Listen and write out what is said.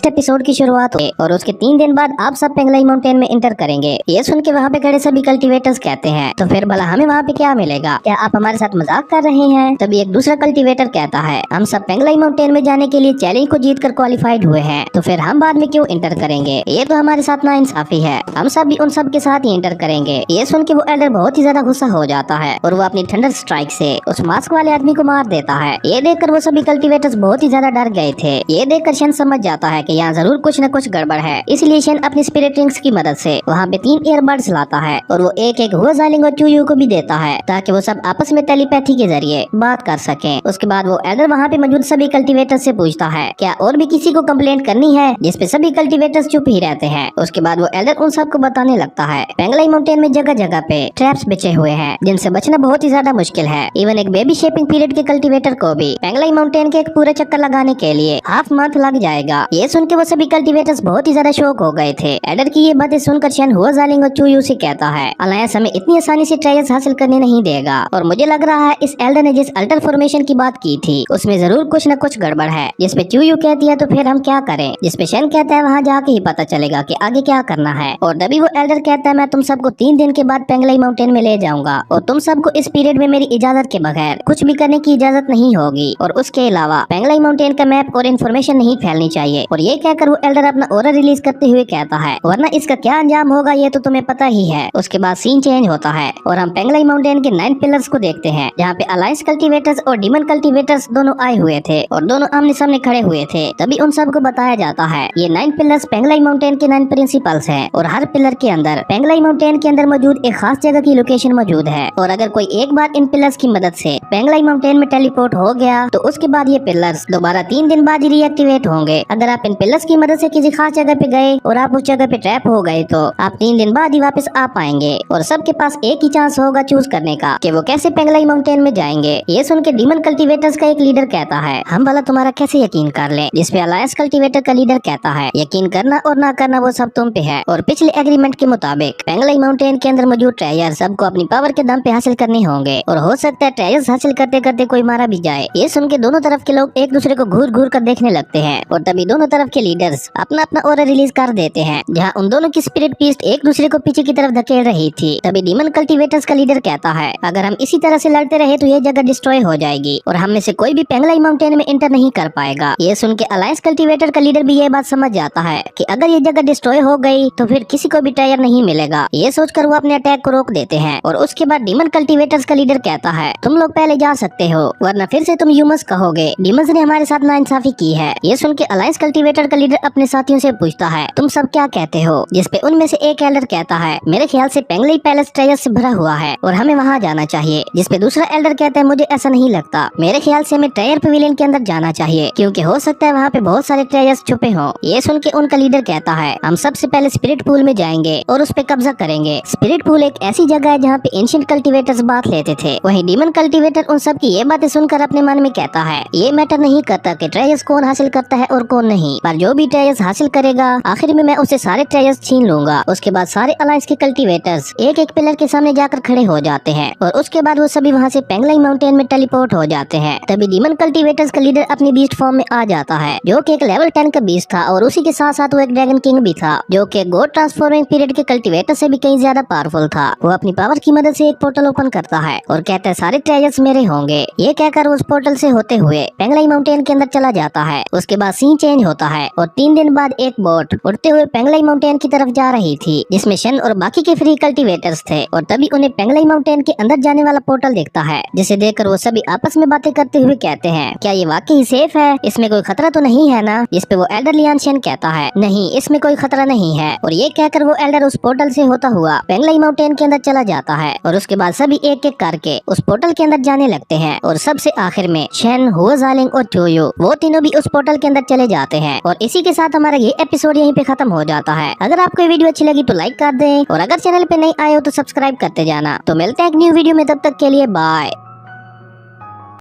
Episode की शुरुआत हुई और उसके 3 दिन बाद आप सब पेंगलाई माउंटेन में इंटर करेंगे। ये सुन के वहाँ पे खड़े सभी कल्टीवेटर्स कहते हैं, तो फिर भला हमें वहाँ पे क्या मिलेगा? क्या आप हमारे साथ मजाक कर रहे हैं? तभी एक दूसरा कल्टीवेटर कहता है, हम सब पेंगलाई माउंटेन में जाने के लिए चैलेंज को जीत कर क्वालिफाइड हुए हैं, तो फिर हम बाद में क्यों इंटर करेंगे? ये तो हमारे साथ नाइंसाफी है, हम सब भी उन सब के साथ ही इंटर करेंगे। ये सुन के वो एल्डर बहुत ही ज्यादा गुस्सा हो जाता है और वो अपनी थंडर स्ट्राइक से उस मास्क वाले आदमी को मार देता है। ये देखकर वो सभी कल्टीवेटर्स बहुत ही ज्यादा डर गए थे। ये देखकर शन समझ जाता है कि यहाँ जरूर कुछ न कुछ गड़बड़ है, इसलिए शन अपनी स्पिरिट रिंग्स की मदद से वहाँ पे 3 ईयरबड्स लाता है और वो एक एक हुआ जालिंग और चूयू को भी देता है ताकि वो सब आपस में टेलीपैथी के जरिए बात कर सके। उसके बाद वो एल्डर वहाँ पे मौजूद सभी कल्टीवेटर्स से पूछता है, क्या और भी किसी को कंप्लेंट करनी है? जिसपे सभी कल्टीवेटर्स चुप ही रहते हैं। उसके बाद वो एल्डर उन सबको बताने लगता है, पेंगलाई माउंटेन में जगह जगह पे ट्रैप्स बिछे हुए हैं जिनसे बचना बहुत ही ज्यादा मुश्किल है। इवन एक बेबी शेपिंग पीरियड के कल्टीवेटर को भी पेंगलाई माउंटेन के एक पूरा चक्कर लगाने के लिए हाफ मंथ लग जाएगा। ये सुन के वो सभी कल्टीवेटर्स बहुत ही ज्यादा शौक हो गए थे। एल्डर की ये बातें सुनकर शन हुआ जालिंग और चूयू से कहता है, अलायंस हमें इतनी आसानी से ट्रायल्स हासिल करने नहीं देगा और मुझे लग रहा है इस एल्डर ने जिस अल्टर फॉर्मेशन की बात की थी उसमें जरूर कुछ न कुछ गड़बड़ है। जिसपे चूयू कहती है, तो फिर हम क्या करें? जिसपे शन कहता है, वहाँ जाके ही पता चलेगा कि आगे क्या करना है। और तभी वो एल्डर कहता है, मैं तुम सबको 3 दिन के बाद पेंगलाई माउंटेन में ले जाऊंगा और तुम सबको इस पीरियड में मेरी इजाजत के बगैर कुछ भी करने की इजाजत नहीं होगी और उसके अलावा पेंगलाई माउंटेन का मैप और इन्फॉर्मेशन नहीं फैलनी चाहिए। और ये कहकर वो एल्डर अपना ऑरा रिलीज करते हुए कहता है, वरना इसका क्या अंजाम होगा ये तो तुम्हें पता ही है। उसके बाद सीन चेंज होता है और हम पेंगलाई माउंटेन के 9 पिलर्स को देखते हैं जहाँ पे अलायंस कल्टीवेटर्स और डीमन कल्टीवेटर्स दोनों आए हुए थे और दोनों आमने सामने खड़े हुए थे। तभी उन सबको बताया जाता है, ये 9 पिलर्स पेंगलाई माउंटेन के 9 प्रिंसिपल्स हैं और हर पिलर के अंदर पेंगलाई माउंटेन के अंदर मौजूद एक खास जगह की लोकेशन मौजूद है और अगर कोई एक बार इन पिलर्स की मदद से पेंगलाई माउंटेन में टेलीपोर्ट हो गया तो उसके बाद ये पिलर्स दोबारा 3 दिन बाद ही रीएक्टिवेट होंगे। अगर आप इन पिलर्स की मदद से किसी खास जगह पे गए और आप उस जगह पे ट्रैप हो गए तो आप 3 दिन बाद ही वापस आ पाएंगे और सबके पास एक ही चांस होगा चूज करने का कि वो कैसे पेंगलाई माउंटेन में जाएंगे। ये सुन के डीमन कल्टीवेटर्स का एक लीडर कहता है, हम भला तुम्हारा कैसे यकीन कर लें? जिसपे अलायंस कल्टीवेटर का लीडर कहता है, यकीन करना और ना करना वो सब तुम पे है और पिछले एग्रीमेंट के मुताबिक पेंगलाई माउंटेन के अंदर मौजूद ट्रेजर सबको अपनी पावर के दम पे हासिल करने होंगे और हो सकता है ट्रेजर्स हासिल करते करते कोई मारा भी जाए। ये सुन के दोनों तरफ के लोग एक दूसरे को घूर घूर कर देखने लगते हैं और तभी दोनों तरफ के लीडर्स अपना अपना ऑरा रिलीज कर देते हैं जहाँ उन दोनों की स्पिरिट बीस्ट एक दूसरे को पीछे की तरफ धकेल रही थी। तभी डीमन कल्टीवेटर्स का लीडर कहता है, अगर हम इसी तरह से लड़ते रहे तो ये जगह डिस्ट्रॉय हो जाएगी और हम में से कोई भी पेंगलाई माउंटेन में इंटर नहीं कर पाएगा। ये सुन के अलायंस कल्टीवेटर का लीडर भी ये बात समझ जाता है कि अगर ये जगह डिस्ट्रॉय हो गई तो फिर किसी को भी टायर नहीं मिलेगा। ये सोचकर वो अपने अटैक को रोक देते हैं और उसके बाद डीमन कल्टीवेटर्स का लीडर कहता है, तुम लोग पहले जा सकते हो वरना फिर से तुम ह्यूमंस कहोगे डीमंस ने हमारे साथ नाइंसाफी की है। ये सुन के अलायंस कल्टीवेटर का लीडर अपने साथियों से पूछता है, तुम सब क्या कहते हो? जिसपे उनमें से एक एल्डर कहता है, मेरे ख्याल से पेंगलाई पैलेस ट्रेजर से भरा हुआ है और हमें वहाँ जाना चाहिए। जिसपे दूसरा एल्डर कहता है, मुझे ऐसा नहीं लगता, मेरे ख्याल से हमें ट्रेजर पवेलियन के अंदर जाना चाहिए क्योंकि हो सकता है वहाँ पे बहुत सारे ट्रेजर्स छुपे हों। ये सुन के उनका लीडर कहता है, हम सबसे पहले स्पिरिट पूल में जाएंगे और उस पे कब्जा करेंगे। स्पिरिट पूल एक ऐसी जगह है जहाँ पे एंशिएंट कल्टीवेटर्स बात लेते थे। वहीं डीमन कल्टीवेटर उन सब की ये बातें सुनकर अपने मन में कहता है, ये मैटर नहीं करता कि ट्रेजर्स कौन हासिल करता है और कौन नहीं, पर जो भी ट्रेजर्स हासिल करेगा आखिर में मैं उससे सारे ट्रेजर्स छीन लूंगा। उसके बाद सारे अलायंस के कल्टीवेटर्स एक एक पिलर के सामने जाकर खड़े हो जाते हैं और उसके बाद वो सभी वहाँ से पेंगलाई माउंटेन में टेलीपोर्ट हो जाते हैं। तभी डीमन कल्टीवेटर्स का लीडर अपनी बीस्ट फॉर्म में आ जाता है जो कि एक लेवल 10 का बीस्ट था और उसी के साथ साथ वो एक ड्रैगन किंग भी था जो कि गॉड ट्रांसफॉर्मिंग पीरियड के कल्टीवेटर से भी कहीं ज्यादा पावरफुल था। वो अपनी पावर की मदद से एक पोर्टल ओपन करता है और कहता है, सारे ट्रेजर्स मेरे होंगे। ये कहकर उस पोर्टल से होते हुए पेंगलाई माउंटेन के अंदर चला जाता है। उसके बाद सीन चेंज होता है और 3 दिन बाद एक बोट उड़ते हुए पेंगलाई माउंटेन की तरफ जा रही थी जिसमें शन और बाकी के फ्री कल्टीवेटर्स थे और तभी उन्हें पेंगलाई माउंटेन के अंदर जाने वाला पोर्टल दिखता है जिसे देखकर वो सभी आपस में बातें करते हुए कहते हैं, क्या ये वाकई सेफ है? इसमें कोई खतरा तो नहीं है ना? जिसपे वो एल्डर लियान शन कहता है, नहीं इसमें कोई खतरा नहीं है। और ये कहकर वो एल्डर उस पोर्टल से होता हुआ पेंगलाई माउंटेन के अंदर चला जाता है और उसके बाद सभी एक एक करके उस पोर्टल के अंदर जाने लगते हैं और सबसे आखिर में शन, हुआ जालिंग और चोयो वो तीनों भी उस पोर्टल के अंदर चले जाते हैं। और इसी के साथ हमारा ये एपिसोड यहीं पे खत्म हो जाता है। अगर आपको ये वीडियो अच्छी लगी तो लाइक कर दें और अगर चैनल पे नहीं आए हो तो सब्सक्राइब करते जाना। तो मिलते हैं एक न्यू वीडियो में, तब तक के लिए बाय।